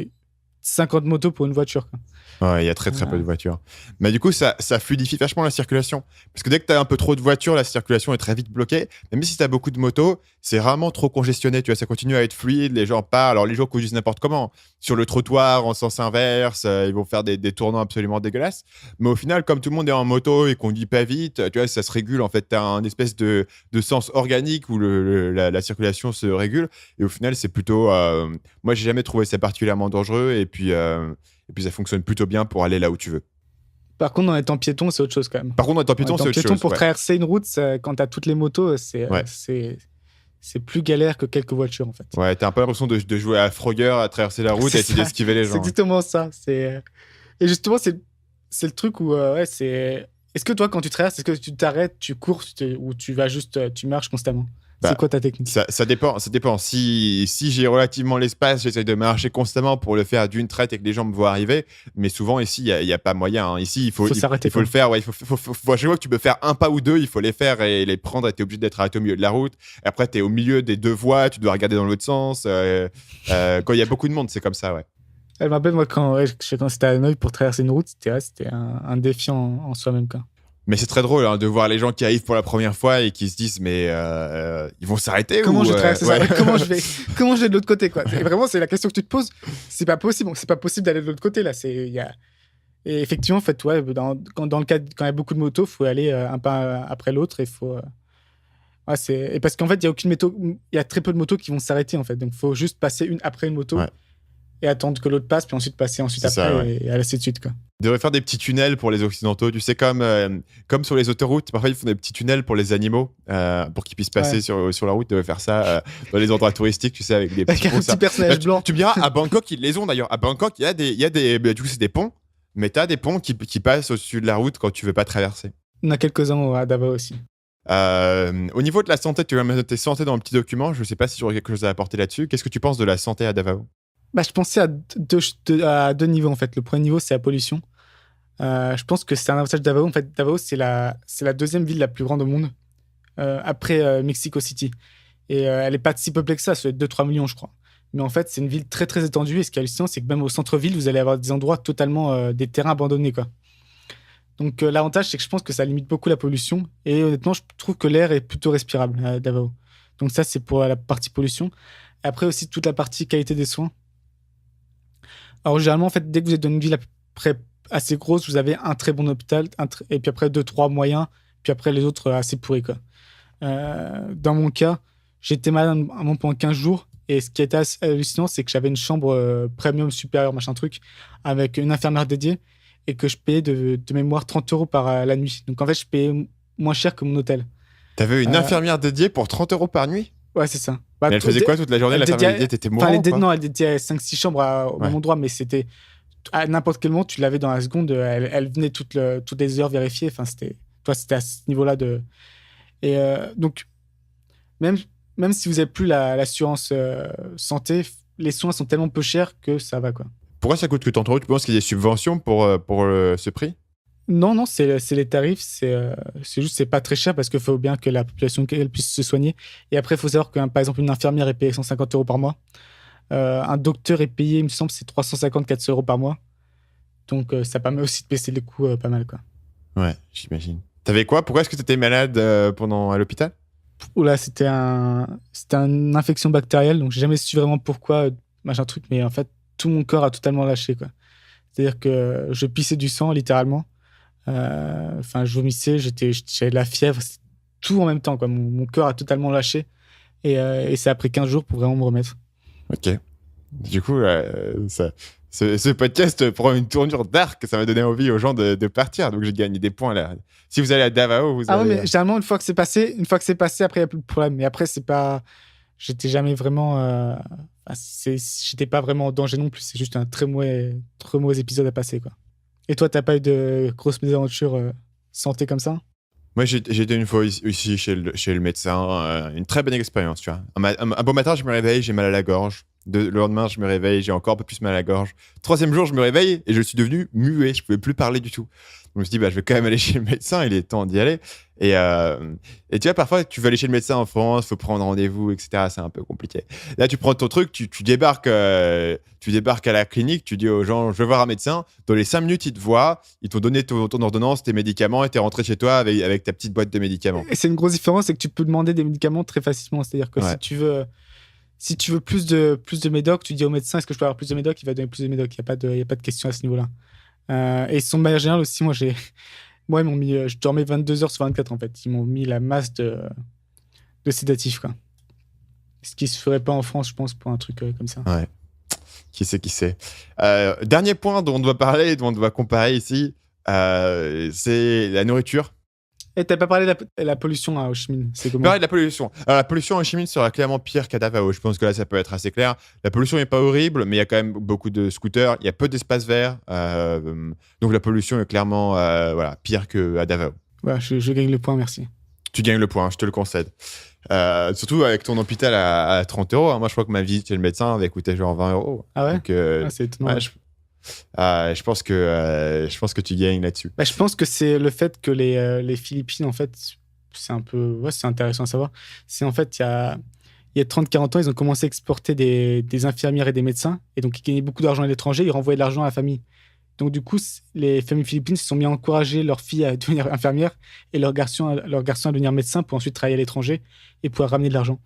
50 motos pour une voiture, quoi. Ouais, il y a très peu de voitures. Mais du coup, ça fluidifie vachement la circulation. Parce que dès que tu as un peu trop de voitures, la circulation est très vite bloquée. Même si tu as beaucoup de motos, c'est rarement trop congestionné. Tu vois, ça continue à être fluide. Les gens parlent. Alors, les gens conduisent n'importe comment. Sur le trottoir, en sens inverse, ils vont faire des tournants absolument dégueulasses. Mais au final, comme tout le monde est en moto et conduit pas vite, tu vois, ça se régule. En fait, tu as un espèce de sens organique où la circulation se régule. Et au final, c'est plutôt. Moi, j'ai jamais trouvé ça particulièrement dangereux. Et puis, ça fonctionne plutôt bien pour aller là où tu veux. Par contre, en étant piéton, c'est autre chose quand même. Par contre, en étant piéton, c'est autre chose. Pour traverser une route, quand tu as toutes les motos, c'est plus galère que quelques voitures, en fait. Ouais, t'as un peu l'impression de jouer à Frogger, à traverser la route et essayer d'esquiver les gens. C'est exactement ça. Et justement, c'est le truc où, c'est... Est-ce que toi, quand tu traverses, est-ce que tu t'arrêtes, tu cours ou tu vas juste, tu marches constamment? C'est quoi ta technique? Ça dépend. Si j'ai relativement l'espace, j'essaie de marcher constamment pour le faire d'une traite et que les gens me voient arriver. Mais souvent, ici, il n'y a pas moyen. Hein. Ici, il faut le faire. Ouais, à chaque fois que tu peux faire un pas ou deux, il faut les faire et les prendre. Et tu es obligé d'être arrêté au milieu de la route. Après, tu es au milieu des deux voies. Tu dois regarder dans l'autre sens. Quand il y a beaucoup de monde, c'est comme ça, ouais. Elle m'appelle, moi, quand c'était à Hanoï pour traverser une route, c'était un défi en soi-même, quoi. Mais c'est très drôle de voir les gens qui arrivent pour la première fois et qui se disent mais ils vont s'arrêter comment je traverse ça? Ouais. Comment je vais de l'autre côté, quoi. Vraiment, c'est la question que tu te poses. C'est pas possible d'aller de l'autre côté là. Et effectivement, en fait, ouais, dans le cas quand il y a beaucoup de motos, faut aller un pas après l'autre et faut. Et parce qu'en fait, il y a très peu de motos qui vont s'arrêter en fait. Donc, faut juste passer une après une moto. Ouais. Et attendre que l'autre passe, puis ensuite passer après, ça, ouais. et ainsi de suite, quoi. Ils devraient faire des petits tunnels pour les Occidentaux. Tu sais, comme sur les autoroutes, parfois ils font des petits tunnels pour les animaux, pour qu'ils puissent passer sur la route. Ils devraient faire ça dans les endroits touristiques, tu sais, avec des petits ponts. Un petit personnage blanc. Tu me diras, à Bangkok, ils les ont d'ailleurs. À Bangkok, il y a des du coup, c'est des ponts, mais tu as des ponts qui passent au-dessus de la route quand tu veux pas traverser. Il y en a quelques-uns à Davao aussi. Au niveau de la santé, tu vas mettre tes santé dans un petit document. Je sais pas si tu aurais quelque chose à apporter là-dessus. Qu'est-ce que tu penses de la santé à Davao? Je pensais à deux niveaux en fait. Le premier niveau, c'est la pollution. Je pense que c'est un avantage de Davao. En fait, Davao, c'est la deuxième ville la plus grande au monde, après Mexico City. Et elle n'est pas si peuplée que ça, c'est 2-3 millions, je crois. Mais en fait, c'est une ville très, très étendue. Et ce qui est hallucinant, c'est que même au centre-ville, vous allez avoir des endroits totalement des terrains abandonnés, quoi. Donc, l'avantage, c'est que je pense que ça limite beaucoup la pollution. Et honnêtement, je trouve que l'air est plutôt respirable à Davao. Donc, ça, c'est pour la partie pollution. Après, aussi, toute la partie qualité des soins. Alors, généralement, en fait, dès que vous êtes dans une ville à peu près assez grosse, vous avez un très bon hôpital, et puis après 2-3 moyens, puis après les autres assez pourris, quoi. Dans mon cas, j'étais malade un moment pendant 15 jours, et ce qui était assez hallucinant, c'est que j'avais une chambre premium supérieure, machin truc, avec une infirmière dédiée, et que je payais de mémoire 30 € par la nuit. Donc en fait, je payais moins cher que mon hôtel. T'avais une infirmière dédiée pour 30 € par nuit? Ouais, c'est ça. Mais elle faisait quoi toute la journée, elle l'infirmière dédiait- dédiée? T'étais mourant, Non, elle dédiait 5-6 chambres au Ouais. même endroit, mais c'était à n'importe quel moment, tu l'avais dans la seconde. Elle venait toutes les heures vérifier. Enfin, c'était à ce niveau-là de. Et donc, même si vous n'avez plus l'assurance santé, les soins sont tellement peu chers que ça va, quoi. Pourquoi ça coûte que tant trop? Tu penses qu'il y a des subventions pour ce prix? Non, c'est les tarifs. C'est juste, c'est pas très cher parce qu'il faut bien que la population elle puisse se soigner. Et après, il faut savoir que, par exemple, une infirmière est payée 150 € par mois. Un docteur est payé, il me semble, c'est 350-400 € par mois. Donc, ça permet aussi de baisser les coûts pas mal, quoi. Ouais, j'imagine. T'avais quoi? Pourquoi est-ce que t'étais malade à l'hôpital? Oula, c'était une infection bactérielle, donc j'ai jamais su vraiment pourquoi, machin truc, mais en fait, tout mon corps a totalement lâché, quoi. C'est-à-dire que je pissais du sang, littéralement. Enfin, je vomissais, j'avais de la fièvre, c'était tout en même temps, quoi. Mon corps a totalement lâché et ça a pris 15 jours pour vraiment me remettre. Ok. Du coup, ce podcast prend une tournure dark, ça m'a donné envie aux gens de partir, donc j'ai gagné des points là. Si vous allez à Davao, vous Ah ouais, avez... mais généralement, une fois que c'est passé, après, il n'y a plus de problème. Mais après, c'est pas. J'étais jamais vraiment. J'étais pas vraiment en danger non plus. C'est juste un très mauvais épisode à passer, quoi. Et toi, t'as pas eu de grosses mésaventures santé comme ça? Moi, j'ai été une fois ici chez le médecin, une très bonne expérience, tu vois. Un beau matin, je me réveille, j'ai mal à la gorge. Le lendemain, je me réveille, j'ai encore un peu plus mal à la gorge. Troisième jour, je me réveille et je suis devenu muet, je pouvais plus parler du tout. Donc, je me suis dit, je vais quand même aller chez le médecin, il est temps d'y aller. Et tu vois, parfois, tu veux aller chez le médecin en France, il faut prendre rendez-vous, etc. C'est un peu compliqué. Là, tu prends ton truc, tu débarques à la clinique, tu dis aux gens, je veux voir un médecin. Dans les 5 minutes, ils te voient, ils t'ont donné ton ordonnance, tes médicaments et t'es rentré chez toi avec ta petite boîte de médicaments. Et c'est une grosse différence, c'est que tu peux demander des médicaments très facilement. C'est-à-dire que Ouais. si tu veux plus de médoc, tu dis au médecin, est-ce que je peux avoir plus de médoc? Il va donner plus de médoc. Il n'y a pas de question à ce niveau-là. Et son manière générale aussi, moi, ils m'ont mis, je dormais 22 heures sur 24, en fait. Ils m'ont mis la masse de sédatifs, quoi. Ce qui se ferait pas en France, je pense, pour un truc comme ça. Ouais. Qui sait. Dernier point dont on doit parler, dont on doit comparer ici, c'est la nourriture. Et t'as pas parlé de la pollution à Ho Chi Minh? C'est comment? Pareil de la pollution. Alors, la pollution à Ho Chi Minh sera clairement pire qu'à Davao. Je pense que là, ça peut être assez clair. La pollution n'est pas horrible, mais il y a quand même beaucoup de scooters. Il y a peu d'espaces verts. Donc, la pollution est clairement pire qu'à Davao. Ouais, je gagne le point, merci. Tu gagnes le point, je te le concède. Surtout avec ton hôpital à 30 €. Hein. Moi, je crois que ma visite chez le médecin avait coûté genre 20 €. Ah ouais? Donc, C'est étonnant. ouais, je pense que tu gagnes là-dessus. Je pense que c'est le fait que les Philippines, en fait, c'est un peu... Ouais, c'est intéressant à savoir. C'est en fait, il y a 30-40 ans, ils ont commencé à exporter des infirmières et des médecins. Et donc, ils gagnaient beaucoup d'argent à l'étranger. Ils renvoyaient de l'argent à la famille. Donc, du coup, les familles philippines se sont mis à encourager leurs filles à devenir infirmières et leurs garçons à devenir médecins pour ensuite travailler à l'étranger et pouvoir ramener de l'argent.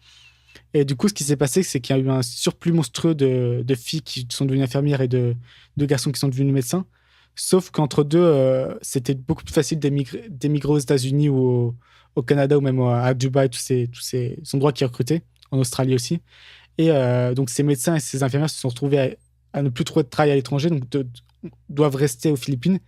Et du coup, ce qui s'est passé, c'est qu'il y a eu un surplus monstrueux de filles qui sont devenues infirmières et de garçons qui sont devenus médecins. Sauf qu'entre deux, c'était beaucoup plus facile d'émigrer aux États-Unis ou au Canada ou même à Dubaï, tous ces endroits qui recrutaient, en Australie aussi. Et donc, ces médecins et ces infirmières se sont retrouvés à ne plus trouver de travail à l'étranger, donc doivent rester aux Philippines.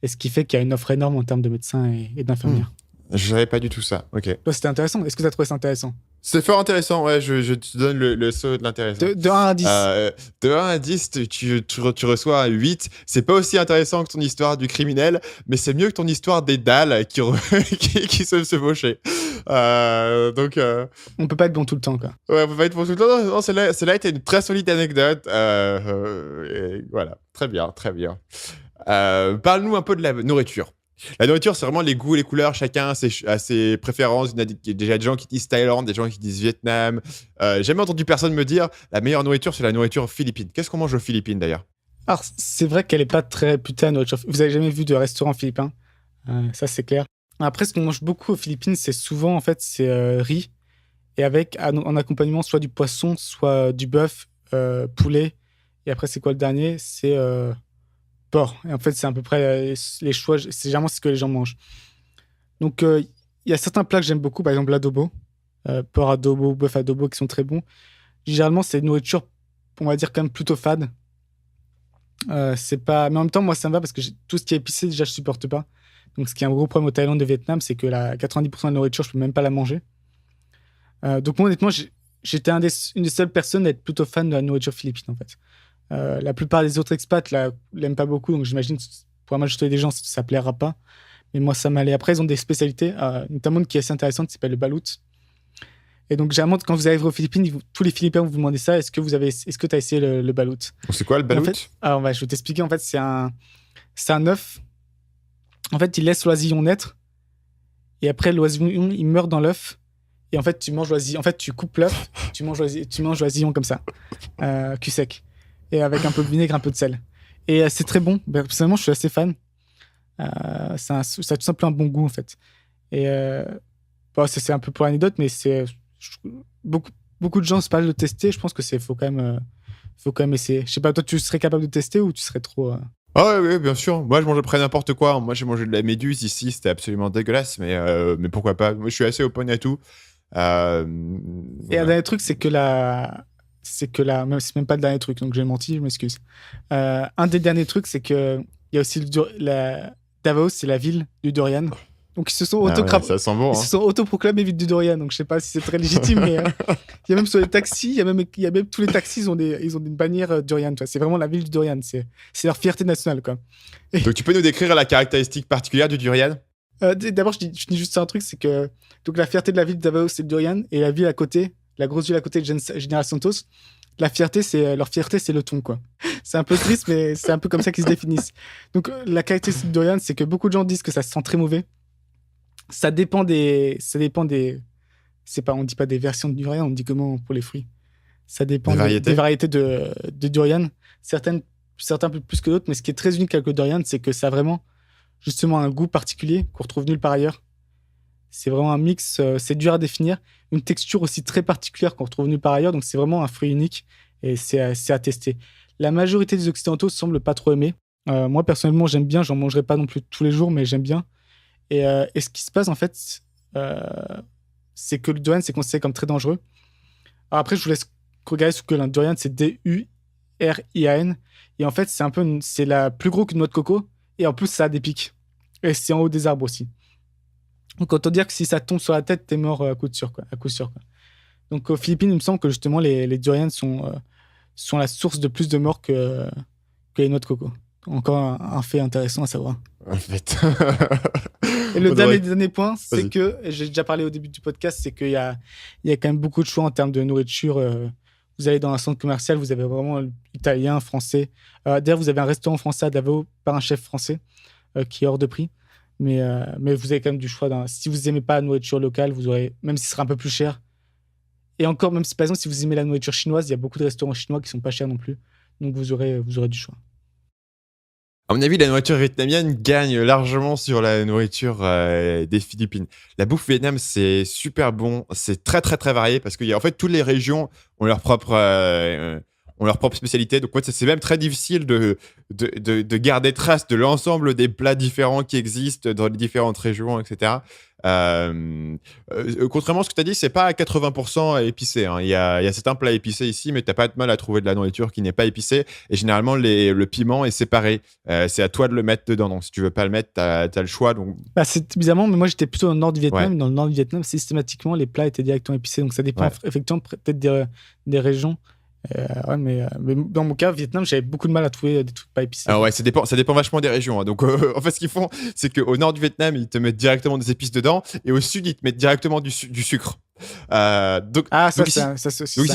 Et ce qui fait qu'il y a une offre énorme en termes de médecins et d'infirmières. Je savais pas du tout ça. Ok. Toi, c'était intéressant. Est-ce que tu as trouvé ça intéressant? C'est fort intéressant, ouais, je te donne le saut de l'intéressant. De 1 à 10. De 1 à 10, tu reçois un 8. C'est pas aussi intéressant que ton histoire du criminel, mais c'est mieux que ton histoire des dalles qui savent se faucher. Donc, on peut pas être bon tout le temps, quoi. Ouais, on peut pas être bon tout le temps. Non, celle-là était une très solide anecdote. Et voilà, très bien, très bien. Parle-nous un peu de la nourriture. La nourriture, c'est vraiment les goûts et les couleurs. Chacun a ses préférences. Il y a déjà des gens qui disent Thaïlande, des gens qui disent Vietnam. J'ai jamais entendu personne me dire la meilleure nourriture, c'est la nourriture philippine. Qu'est-ce qu'on mange aux Philippines, d'ailleurs? Alors, c'est vrai qu'elle est pas très réputée, la nourriture. Vous avez jamais vu de restaurant philippin? Ça, c'est clair. Après, ce qu'on mange beaucoup aux Philippines, c'est souvent, en fait, c'est riz. Et avec, en accompagnement, soit du poisson, soit du bœuf, poulet. Et après, c'est quoi le dernier? C'est... porc. Et en fait, c'est à peu près les choix. C'est généralement ce que les gens mangent. Donc, il y a certains plats que j'aime beaucoup, par exemple l'adobo, porc adobo, bœuf adobo, qui sont très bons. Généralement, c'est une nourriture, on va dire, quand même plutôt fade. C'est pas... Mais en même temps, moi, ça me va parce que tout ce qui est épicé, déjà, je supporte pas. Donc, ce qui est un gros problème au Thaïlande et au Vietnam, c'est que 90% de la nourriture, je peux même pas la manger. Donc, moi, honnêtement, j'étais une des seules personnes à être plutôt fan de la nourriture philippine, en fait. La plupart des autres expats l'aiment pas beaucoup, donc j'imagine pour la majorité des gens, ça plaira pas. Mais moi, ça m'allait. Après, ils ont des spécialités, notamment une qui est assez intéressante, qui s'appelle le balut. Et donc, généralement, quand vous arrivez aux Philippines, tous les Philippins vous demandez ça. Est-ce que tu as essayé le balut? C'est quoi le balut? Je vais t'expliquer. En fait, c'est un œuf. En fait, il laisse l'oisillon naître. Et après, l'oisillon, il meurt dans l'œuf. Et en fait, tu manges l'oisillon. En fait, tu coupes l'œuf, tu manges l'oisillon comme ça, cul sec. Et avec un peu de vinaigre, un peu de sel. Et c'est très bon. Personnellement, je suis assez fan. Ça a tout simplement un bon goût, en fait. Et c'est un peu pour l'anecdote, mais beaucoup de gens se parlent de tester. Je pense que faut quand même essayer. Je sais pas, toi, tu serais capable de tester ou tu serais trop... Ah oui, bien sûr. Moi, je mangeais près n'importe quoi. Moi, j'ai mangé de la méduse ici. C'était absolument dégueulasse, mais pourquoi pas. Moi, je suis assez open à tout. Et un dernier truc, c'est que même, c'est même pas le dernier truc, donc j'ai menti, je m'excuse. Un des derniers trucs, c'est que il y a aussi Davao, c'est la ville du durian. Donc ils se sont ça sent bon, ils se sont autoproclamés ville du durian. Donc je sais pas si c'est très légitime, mais il y a même sur les taxis, il y a même tous les taxis, ils ont une bannière durian. C'est vraiment la ville du durian. C'est leur fierté nationale, quoi. Donc tu peux nous décrire la caractéristique particulière du durian? D'abord, je dis juste un truc, c'est que donc la fierté de la ville de Davao, c'est le durian, et la ville à côté, la grosse ville à côté de General Santos, leur fierté, c'est le thon, quoi. C'est un peu triste, mais c'est un peu comme ça qu'ils se définissent. Donc la caractéristique du durian, c'est que beaucoup de gens disent que ça sent très mauvais. Ça dépend des. On dit pas des versions de durian, on dit comment pour les fruits. Ça dépend des variétés de durian. Certains plus que d'autres, mais ce qui est très unique avec le durian, c'est que ça a vraiment justement un goût particulier qu'on retrouve nulle part ailleurs. C'est vraiment un mix, c'est dur à définir. Une texture aussi très particulière qu'on retrouve nulle part ailleurs, donc c'est vraiment un fruit unique et c'est à tester. La majorité des Occidentaux semblent pas trop aimer. Moi, personnellement, j'aime bien, j'en mangerai pas non plus tous les jours, mais j'aime bien. Et ce qui se passe, en fait, c'est que le durian, c'est considéré comme très dangereux. Alors après, je vous laisse regarder ce que le durian, c'est D-U-R-I-A-N. Et en fait, c'est la plus gros qu'une noix de coco. Et en plus, ça a des pics. Et c'est en haut des arbres aussi. Donc, autant dire que si ça tombe sur la tête, t'es mort à coup sûr, quoi. Donc, aux Philippines, il me semble que justement, les durians sont la source de plus de morts que les noix de coco. Encore un fait intéressant à savoir. En fait. Et le dernier point, c'est que, j'ai déjà parlé au début du podcast, c'est qu'il y a quand même beaucoup de choix en termes de nourriture. Vous allez dans un centre commercial, vous avez vraiment italien, français. D'ailleurs, vous avez un restaurant français à Davao par un chef français qui est hors de prix. Mais vous avez quand même du choix. Si vous n'aimez pas la nourriture locale, vous aurez, même si ce sera un peu plus cher. Et encore, même si par exemple, si vous aimez la nourriture chinoise, il y a beaucoup de restaurants chinois qui ne sont pas chers non plus. Donc vous aurez du choix. À mon avis, la nourriture vietnamienne gagne largement sur la nourriture des Philippines. La bouffe vietnamienne, c'est super bon. C'est très, très, très varié parce que en fait, toutes les régions ont leur propre spécialité. Donc, c'est même très difficile de garder trace de l'ensemble des plats différents qui existent dans les différentes régions, etc. Contrairement à ce que tu as dit, c'est pas à 80% épicé. Hein. Il y a certains plats épicés ici, mais t'as pas de mal à trouver de la nourriture qui n'est pas épicée. Et généralement, le piment est séparé. C'est à toi de le mettre dedans. Donc, si tu veux pas le mettre, t'as le choix. Donc... c'est bizarrement, mais moi, j'étais plutôt dans le nord du Vietnam. Ouais. Dans le nord du Vietnam, systématiquement, les plats étaient directement épicés. Donc, ça dépend effectivement peut-être des régions. Mais dans mon cas, au Vietnam, j'avais beaucoup de mal à trouver des trucs pas épicés. Alors ça dépend vachement des régions. Hein. Donc, en fait, ce qu'ils font, c'est qu'au nord du Vietnam, ils te mettent directement des épices dedans, et au sud, ils te mettent directement du sucre. Donc ici,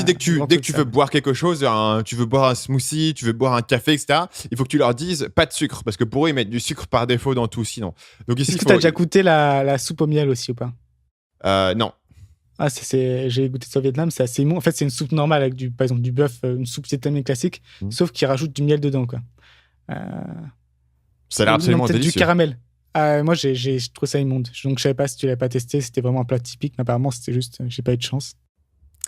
dès que tu veux boire quelque chose, tu veux boire un smoothie, tu veux boire un café, etc., il faut que tu leur dises pas de sucre, parce que pour eux, ils mettent du sucre par défaut dans tout, sinon. Donc ici, est-ce que tu as déjà goûté la soupe au miel aussi ou pas? Non. Ah, j'ai goûté ça au Vietnam, c'est assez immonde. En fait, c'est une soupe normale avec par exemple du bœuf, une soupe vietnamienne classique, sauf qu'ils rajoutent du miel dedans, quoi. Ça a l'air absolument délicieux. Du caramel. Moi, j'ai trouvé ça immonde. Donc, je savais pas si tu l'avais pas testé, c'était vraiment un plat typique, mais apparemment, c'était juste, j'ai pas eu de chance.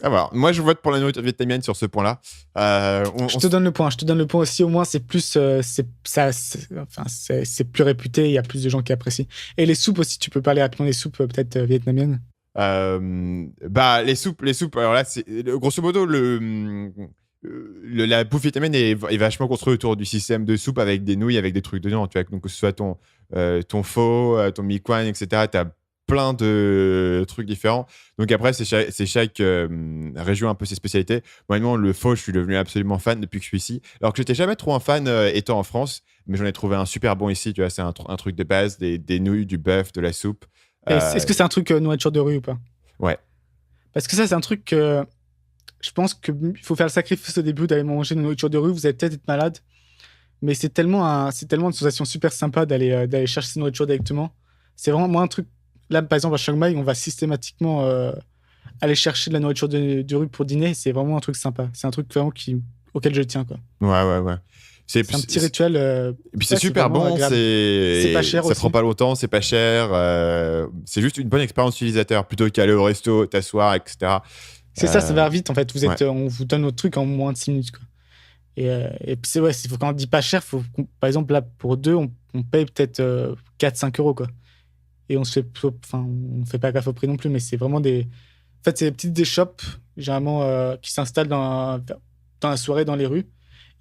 Alors, moi, je vote pour la nourriture vietnamienne sur ce point-là. Je te donne le point aussi. Au moins, c'est plus, c'est plus réputé. Il y a plus de gens qui apprécient. Et les soupes aussi. Tu peux parler rapidement des soupes peut-être vietnamiennes. Les soupes. Alors là, c'est grosso modo la bouffe vietnamienne est vachement construite autour du système de soupe avec des nouilles, avec des trucs dedans. Tu vois, donc que ce soit ton pho, ton mi quan, etc. Tu as plein de trucs différents. Donc après, c'est chaque région un peu ses spécialités. Moi, le pho, je suis devenu absolument fan depuis que je suis ici. Alors que j'étais jamais trop un fan étant en France, mais j'en ai trouvé un super bon ici. Tu vois, c'est un truc de base, des nouilles, du bœuf, de la soupe. Est-ce que c'est un truc nourriture de rue ou pas? Ouais. Parce que ça, c'est un truc que je pense qu'il faut faire le sacrifice au début d'aller manger une nourriture de rue. Vous allez peut-être être malade, mais c'est tellement une sensation super sympa d'aller chercher cette nourriture directement. C'est vraiment moi un truc. Là, par exemple, à Chiang Mai, on va systématiquement aller chercher de la nourriture de rue pour dîner. C'est vraiment un truc sympa. C'est un truc vraiment auquel je tiens, quoi. Ouais. C'est un petit rituel. Et puis c'est super bon, c'est pas cher ça aussi. prend pas longtemps, c'est pas cher. C'est juste une bonne expérience utilisateur plutôt qu'aller au resto, t'asseoir, etc. C'est ça va vite en fait. Ouais. On vous donne notre truc en moins de 6 minutes, quoi. Et puis quand on dit pas cher, par exemple, là, pour deux, on paye peut-être 4-5 euros, quoi. Et on fait pas gaffe au prix non plus, mais c'est vraiment en fait, c'est des petites échoppes, généralement, qui s'installent dans la soirée, dans les rues.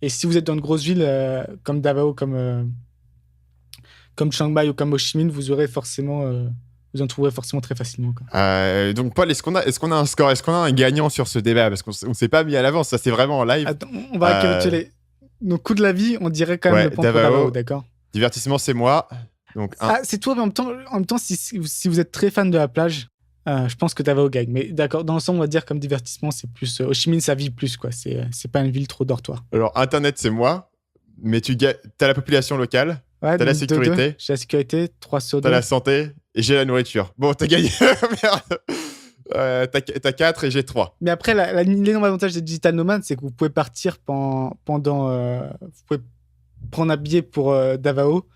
Et si vous êtes dans une grosse ville comme Davao, comme Chiang Mai ou comme Ho Chi Minh, vous en trouverez forcément très facilement, quoi. Donc Paul, est-ce qu'on a un score? Est-ce qu'on a un gagnant sur ce débat? Parce qu'on s'est pas mis à l'avance, ça c'est vraiment en live. Attends, on va récapituler. Nos coups de la vie, on dirait quand même le point pour Davao, d'accord? Divertissement, c'est moi. Donc, c'est toi, mais en même temps si vous êtes très fan de la plage, je pense que Davao gagne. Mais d'accord, dans l'ensemble, on va dire comme divertissement, c'est plus Ho Chi Minh, ça vit plus, quoi. C'est pas une ville trop dortoir. Alors, Internet, c'est moi, mais t'as la population locale, ouais, t'as la sécurité. J'ai la sécurité, 3 sur 2. T'as la santé et j'ai la nourriture. Bon, t'as gagné. Merde. T'as 4 et j'ai 3. Mais après, l'énorme avantage des digital nomades, c'est que vous pouvez partir pendant. Vous pouvez prendre un billet pour Davao.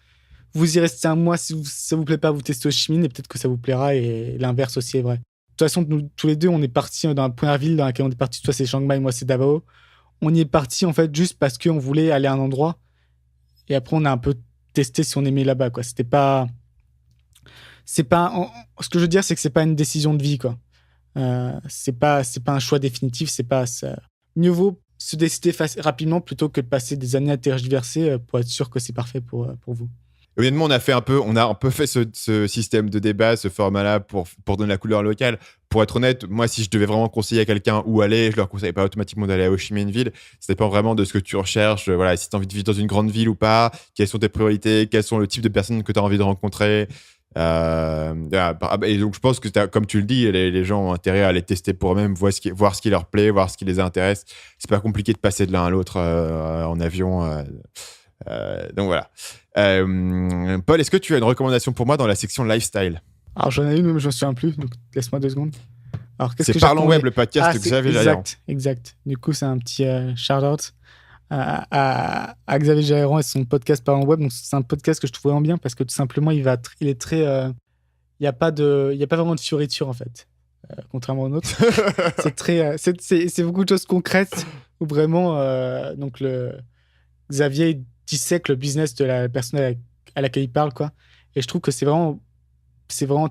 Vous y restez un mois. Si ça vous plaît pas, vous testez Ho Chi Minh et peut-être que ça vous plaira. Et l'inverse aussi est vrai. De toute façon, nous, tous les deux, on est partis dans la première ville dans laquelle on est parti. Toi, c'est Chiang Mai, moi, c'est Davao. On y est parti, en fait, juste parce qu'on voulait aller à un endroit. Et après, on a un peu testé si on aimait là-bas, quoi. Ce que je veux dire, c'est que c'est pas une décision de vie, quoi. C'est pas un choix définitif. C'est pas ça. Mieux vaut se décider rapidement plutôt que de passer des années à tergiverser pour être sûr que c'est parfait pour vous. Honnêtement, on a un peu fait ce système de débat, ce format-là pour donner la couleur locale. Pour être honnête, moi, si je devais vraiment conseiller à quelqu'un où aller, je leur conseillerais pas automatiquement d'aller à Ho Chi Minh Ville. Ça dépend vraiment de ce que tu recherches. Voilà, si tu as envie de vivre dans une grande ville ou pas, quelles sont tes priorités, quels sont le type de personnes que tu as envie de rencontrer. Et donc, je pense que comme tu le dis, les gens ont intérêt à aller tester pour eux-mêmes, voir ce qui leur plaît, voir ce qui les intéresse. C'est pas compliqué de passer de l'un à l'autre en avion. Donc voilà. Paul, est-ce que tu as une recommandation pour moi dans la section lifestyle? Alors j'en ai une, mais je ne me souviens plus, donc laisse-moi 2 secondes. Alors, c'est Parlons Web, le podcast de Xavier Jairon. Exact. Du coup, c'est un petit shout-out à Xavier Jairon et son podcast Parlons Web. Donc, c'est un podcast que je trouve vraiment bien parce que tout simplement, il est très... Il n'y a pas vraiment de fioriture, en fait, contrairement aux nôtres. C'est beaucoup de choses concrètes où vraiment... donc Xavier dissèque le business de la personne à laquelle il parle, quoi. Et je trouve que c'est vraiment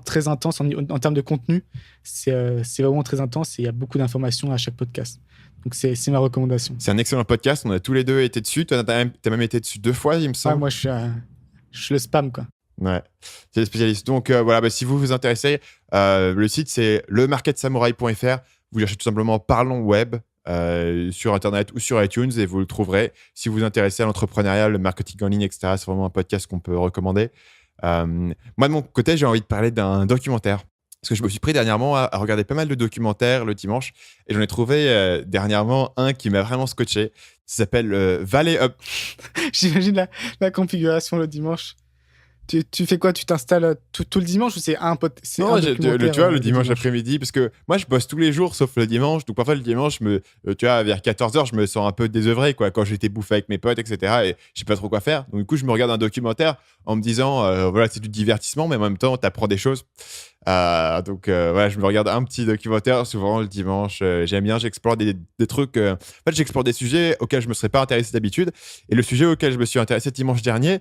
très intense en termes de contenu. C'est vraiment très intense et il y a beaucoup d'informations à chaque podcast. Donc, c'est ma recommandation. C'est un excellent podcast. On a tous les deux été dessus. T'as même été dessus 2 fois, il me semble. Ouais, moi, je suis le spam, quoi. Ouais, c'est le spécialiste. Donc, voilà, si vous vous intéressez, le site, c'est lemarketsamurai.fr. Vous cherchez tout simplement Parlons Web sur Internet ou sur iTunes et vous le trouverez. Si vous vous intéressez à l'entrepreneuriat, le marketing en ligne, etc., c'est vraiment un podcast qu'on peut recommander. Moi, de mon côté, j'ai envie de parler d'un documentaire. Parce que je me suis pris dernièrement à regarder pas mal de documentaires le dimanche et j'en ai trouvé dernièrement un qui m'a vraiment scotché. Ça s'appelle Valley Up. J'imagine la configuration le dimanche. Tu fais quoi? Tu t'installes tout le dimanche ou c'est un pote? Non, tu vois, le dimanche après-midi, parce que moi, je bosse tous les jours sauf le dimanche. Donc, parfois, le dimanche, tu vois, vers 14h, je me sens un peu désœuvré, quoi, quand j'étais bouffé avec mes potes, etc. Et je sais pas trop quoi faire. Donc, du coup, je me regarde un documentaire en me disant, voilà, c'est du divertissement, mais en même temps, tu apprends des choses. Donc, voilà, je me regarde un petit documentaire souvent le dimanche. J'aime bien, j'explore des trucs. En fait, j'explore des sujets auxquels je me serais pas intéressé d'habitude. Et le sujet auquel je me suis intéressé dimanche dernier,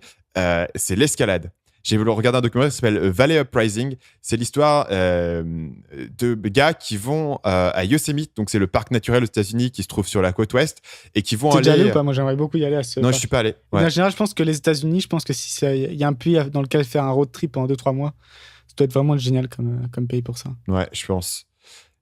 c'est l'escalade. J'ai regardé un documentaire qui s'appelle Valley Uprising. C'est l'histoire de gars qui vont à Yosemite, donc c'est le parc naturel aux États-Unis qui se trouve sur la côte ouest, et qui vont T'es aller. déjà allé ou pas? Moi, j'aimerais beaucoup y aller à ce. Non, parc. je suis pas allé. Ouais. En général, je pense que les États-Unis, je pense que si il y a un pays dans lequel faire un road trip pendant 2-3 mois, ça doit être vraiment génial comme pays pour ça. Ouais, je pense.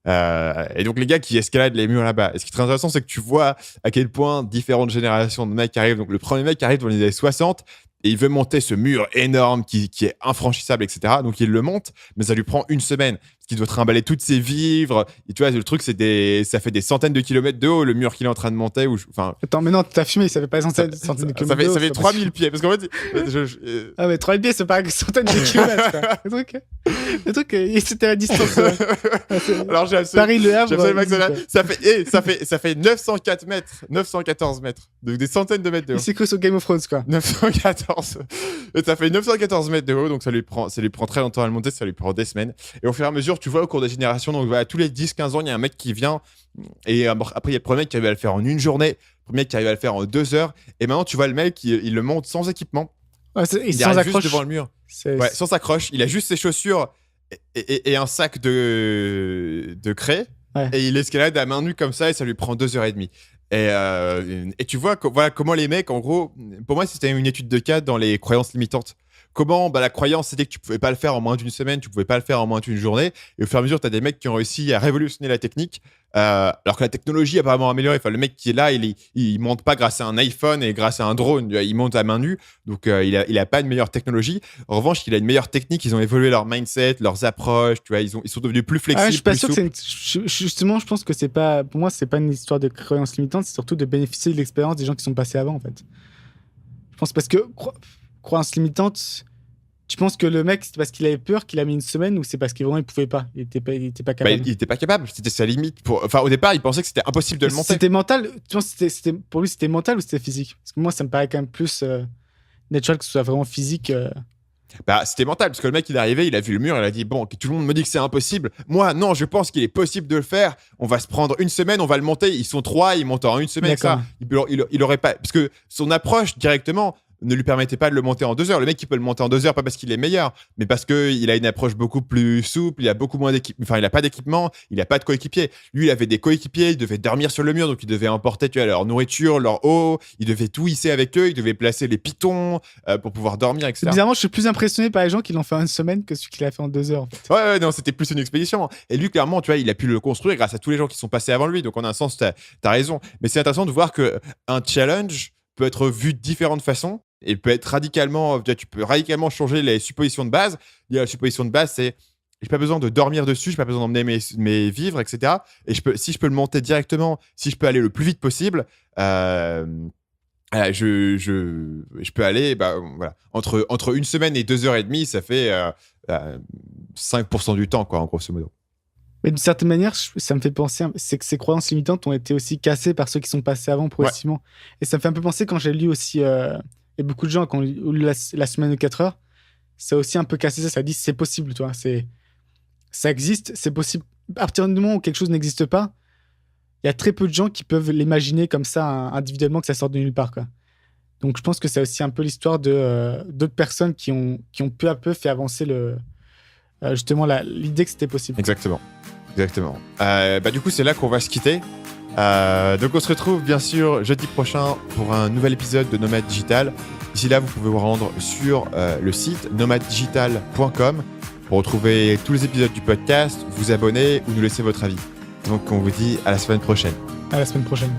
Et donc les gars qui escaladent les murs là-bas. Et ce qui est très intéressant, c'est que tu vois à quel point différentes générations de mecs arrivent. Donc le premier mec arrive dans les années 60 et il veut monter ce mur énorme qui est infranchissable, etc. Donc il le monte, mais ça lui prend une semaine. Parce qu'il doit trimballer toutes ses vivres. Et tu vois, le truc, ça fait des centaines de kilomètres de haut, le mur qu'il est en train de monter. Attends, mais non, t'as fumé, ça fait pas centaines de kilomètres. Ça fait 3000 pieds. Parce qu'en fait, Ah, mais 3000 pieds, c'est pas centaines de kilomètres. Quoi. Le truc, c'était à distance. Alors, Paris, Le Havre. Ça fait 904 mètres, 914 mètres. Donc des centaines de mètres de haut. Il s'est cru sur Game of Thrones, quoi. 914. Et ça fait 914 mètres de haut, donc ça lui prend très longtemps à le monter, ça lui prend des semaines. Et au fur et à mesure, tu vois, au cours des générations, donc voilà, tous les 10-15 ans, il y a un mec qui vient. Et après, il y a le premier mec qui arrive à le faire en une journée, le premier mec qui arrive à le faire en 2 heures. Et maintenant, tu vois le mec, il le monte sans équipement. Ouais, il sans arrive accroche. juste devant le mur. Ouais, sans accroche. Il a juste ses chaussures et un sac de craie. Ouais. Et il escalade à main nue comme ça et ça lui prend 2h30. Et tu vois voilà comment les mecs, en gros, pour moi, c'était une étude de cas dans les croyances limitantes. Comment la croyance, c'était que tu pouvais pas le faire en moins d'une semaine, tu pouvais pas le faire en moins d'une journée. Et au fur et à mesure, tu as des mecs qui ont réussi à révolutionner la technique, alors que la technologie a pas vraiment amélioré. Enfin, le mec qui est là, il monte pas grâce à un iPhone et grâce à un drone, il monte à main nue. Donc, il a pas une meilleure technologie. En revanche, il a une meilleure technique. Ils ont évolué leur mindset, leurs approches. Tu vois, ils sont devenus plus flexibles. Je suis pas plus sûr que souples. justement, je pense que c'est pas. Pour moi, c'est pas une histoire de croyance limitante. C'est surtout de bénéficier de l'expérience des gens qui sont passés avant, en fait. Je pense parce que croyance limitante. Tu penses que le mec, c'est parce qu'il avait peur qu'il a mis une semaine ou c'est parce qu'il vraiment pouvait pas? Il était pas capable. Il était pas capable. C'était sa limite. Enfin, au départ, il pensait que c'était impossible de le monter. C'était mental. Tu penses que pour lui, c'était mental ou c'était physique? Parce que moi, ça me paraît quand même plus naturel que ce soit vraiment physique. C'était mental parce que le mec, il est arrivé, il a vu le mur, il a dit bon, tout le monde me dit que c'est impossible. Moi, non, je pense qu'il est possible de le faire. On va se prendre une semaine, on va le monter. Ils sont 3, ils montent en une semaine. Ça, il aurait pas, parce que son approche directement ne lui permettait pas de le monter en 2 heures. Le mec, il peut le monter en 2 heures, pas parce qu'il est meilleur, mais parce qu'il a une approche beaucoup plus souple, il a beaucoup moins d'équipement, enfin, il a pas d'équipement, il a pas de coéquipier. Lui, il avait des coéquipiers, il devait dormir sur le mur, donc il devait emporter, tu vois, leur nourriture, leur eau, il devait tout hisser avec eux, il devait placer les pitons pour pouvoir dormir, etc. Bizarrement, je suis plus impressionné par les gens qui l'ont fait en une semaine que celui qui l'a fait en 2 heures, en fait. Ouais, non, c'était plus une expédition. Et lui, clairement, tu vois, il a pu le construire grâce à tous les gens qui sont passés avant lui, donc en un sens, t'as raison. Mais c'est intéressant de voir qu'un challenge peut être vu de différentes façons. Et peut être tu peux radicalement changer les suppositions de base. La supposition de base, c'est j'ai pas besoin de dormir dessus, j'ai pas besoin d'emmener mes vivres, etc. Et si je peux le monter directement, si je peux aller le plus vite possible, je peux aller, voilà, entre une semaine et 2h30, ça fait 5% du temps, quoi, en grosso modo. Mais d'une certaine manière, ça me fait penser, c'est que ces croyances limitantes ont été aussi cassées par ceux qui sont passés avant progressivement. Ouais. Et ça me fait un peu penser quand j'ai lu aussi. Et beaucoup de gens, quand ils ont lu la semaine de 4 heures, ça a aussi un peu cassé ça. Ça dit c'est possible, tu vois. Ça existe, c'est possible. À partir du moment où quelque chose n'existe pas, il y a très peu de gens qui peuvent l'imaginer comme ça individuellement, que ça sorte de nulle part, quoi. Donc je pense que c'est aussi un peu l'histoire d'autres personnes qui ont peu à peu fait avancer justement l'idée que c'était possible. Exactement. Du coup, c'est là qu'on va se quitter. Donc on se retrouve bien sûr jeudi prochain pour un nouvel épisode de Nomade Digital. D'ici là, vous pouvez vous rendre sur le site nomadedigital.com pour retrouver tous les épisodes du podcast, vous abonner ou nous laisser votre avis. Donc on vous dit à la semaine prochaine. À la semaine prochaine.